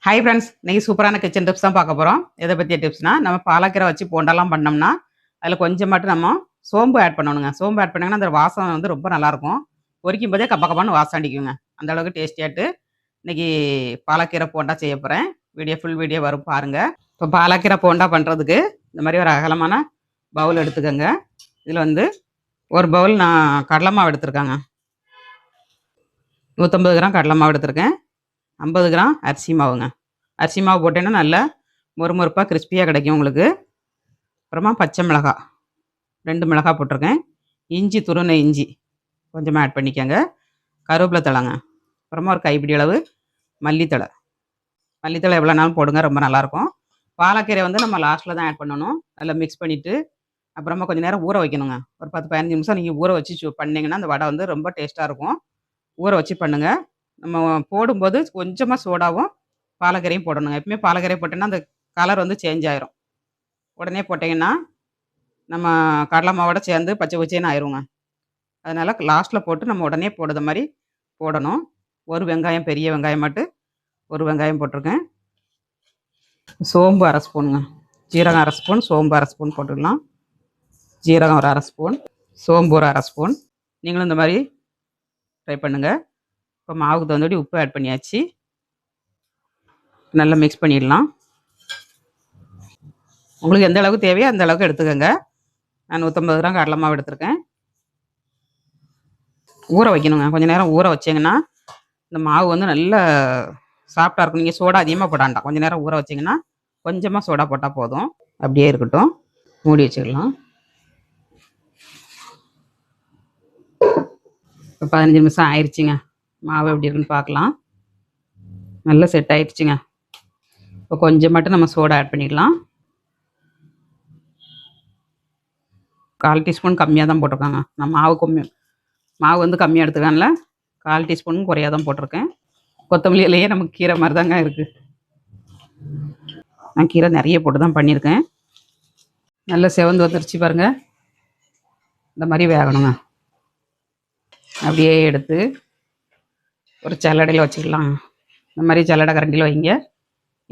Hi friends, இன்னைக்கு சூப்பரான kitchen tips தான் பார்க்க போகிறோம். எதை பற்றிய டிப்ஸ்னா, நம்ம பாலக்கீரை வச்சு போண்டாலாம் பண்ணோம்னா அதில் கொஞ்சம் மட்டும் நம்ம சோம்பு ஆட் பண்ணணுங்க. சோம்பு ஆட் பண்ணிங்கன்னா அந்த வாசம் வந்து ரொம்ப நல்லாயிருக்கும். பொரிக்கும் போதே கப்ப கப்பான்னு வாசம் அடிக்குங்க. அந்த அளவுக்கு டேஸ்டியாட்டு இன்னைக்கு பாலக்கீரை போண்டா செய்ய போகிறேன். ஃபுல் வீடியோ வரும் பாருங்கள். இப்போ பாலக்கீரை போண்டா பண்ணுறதுக்கு இந்த மாதிரி ஒரு அகலமான பவுல் எடுத்துக்கோங்க. இதில் வந்து ஒரு பவுல் நான் கடலை மாவு எடுத்துருக்கேங்க. 150 கிராம் கடலை மாவு எடுத்திருக்கேன். 50 கிராம் அரிசி மாவுங்க. அரிசி மாவு போட்டேன்னா நல்லா மொறுமொறுப்பாக கிறிஸ்பியாக கிடைக்கும் உங்களுக்கு. அப்புறமா பச்சை மிளகாய் 2 மிளகாய் போட்டிருக்கேன். இஞ்சி, துருவின இஞ்சி கொஞ்சமாக ஆட் பண்ணிக்கோங்க. கருவேப்பிலை தழைங்க. அப்புறமா ஒரு கைப்பிடி அளவு மல்லித்தழை. மல்லித்தழை எவ்வளோ நாளும் போடுங்க, ரொம்ப நல்லாயிருக்கும். பாலக்கீரை வந்து நம்ம லாஸ்ட்டில் தான் ஆட் பண்ணணும். அதில் மிக்ஸ் பண்ணிவிட்டு அப்புறமா கொஞ்சம் நேரம் ஊற வைக்கணுங்க. ஒரு 10-15 நிமிஷம் நீங்கள் ஊற வச்சு பண்ணிங்கன்னா அந்த வடை வந்து ரொம்ப டேஸ்ட்டாக இருக்கும். ஊற வச்சு பண்ணுங்கள். நம்ம போடும்போது கொஞ்சமாக சோடாவும் பாலக்கீரையும் போடணுங்க. எப்பவுமே பாலக்கீரை போட்டோன்னா அந்த கலர் வந்து சேஞ்ச் ஆயிரும். உடனே போட்டிங்கன்னா நம்ம கடலை மாவோட சேர்ந்து பச்சை பச்சைன்னு ஆயிருங்க. அதனால் லாஸ்ட்டில் போட்டு நம்ம உடனே போடுற மாதிரி போடணும். ஒரு வெங்காயம், பெரிய வெங்காயம் மட்டும் ஒரு வெங்காயம் போட்டிருக்கேன். சோம்பு அரை ஸ்பூனுங்க. ஜீரகம் அரை ஸ்பூன், சோம்பு அரை ஸ்பூன் போட்டுக்கலாம். ஜீரகம் ஒரு அரை ஸ்பூன், சோம்பு ஒரு அரை ஸ்பூன். நீங்களும் இந்த மாதிரி ட்ரை பண்ணுங்கள். இப்போ மாவுக்கு தகுந்தபடி உப்பு ஆட் பண்ணியாச்சு. நல்லா மிக்ஸ் பண்ணிடலாம். உங்களுக்கு எந்த அளவுக்கு தேவையோ அந்த அளவுக்கு எடுத்துக்கோங்க. நான் 150 கிராம் கடலை மாவு எடுத்திருக்கேன். ஊற வைக்கணுங்க. கொஞ்சம் நேரம் ஊற வச்சிங்கன்னா இந்த மாவு வந்து நல்லா சாஃப்டாக இருக்கும். நீங்கள் சோடா அதிகமாக போடாண்டாம். கொஞ்சம் நேரம் ஊற வச்சிங்கன்னா கொஞ்சமாக சோடா போட்டால் போதும். அப்படியே இருக்கட்டும். மூடி வச்சுக்கலாம். இப்போ 15 நிமிஷம் ஆயிடுச்சுங்க. மாவு எப்படி இருக்குன்னு பார்க்கலாம். நல்லா செட் ஆயிடுச்சுங்க. இப்போ கொஞ்சம் மட்டும் நம்ம சோடா ஆட் பண்ணிடலாம். 1/4 டீஸ்பூன் கம்மியாக தான் போட்டிருக்காங்க. நான் மாவு வந்து கம்மியாக எடுத்துக்கான்ல 1/4 டீஸ்பூனும் குறையாக தான் போட்டிருக்கேன். கொத்தமல்லியிலேயே நமக்கு கீரை மாதிரி தாங்க இருக்குது. நான் கீரை நிறைய போட்டு தான் பண்ணியிருக்கேன். நல்லா செவந்து வந்துருச்சு பாருங்கள். இந்த மாதிரி வேகணுங்க. அப்படியே எடுத்து ஒரு சல்லடையில் வச்சுக்கலாம். இந்த மாதிரி சல்லடை கரண்டியில் வைங்க.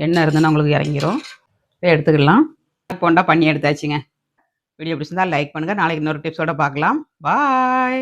எண்ணெய் இருந்துன்னா உங்களுக்கு இறங்கிரும். எடுத்துக்கலாம். போண்டா பண்ணி எடுத்தாச்சுங்க. வீடியோ பிடிச்சிருந்தா லைக் பண்ணுங்கள். நாளைக்கு இன்னொரு டிப்ஸோடு பார்க்கலாம். பாய்.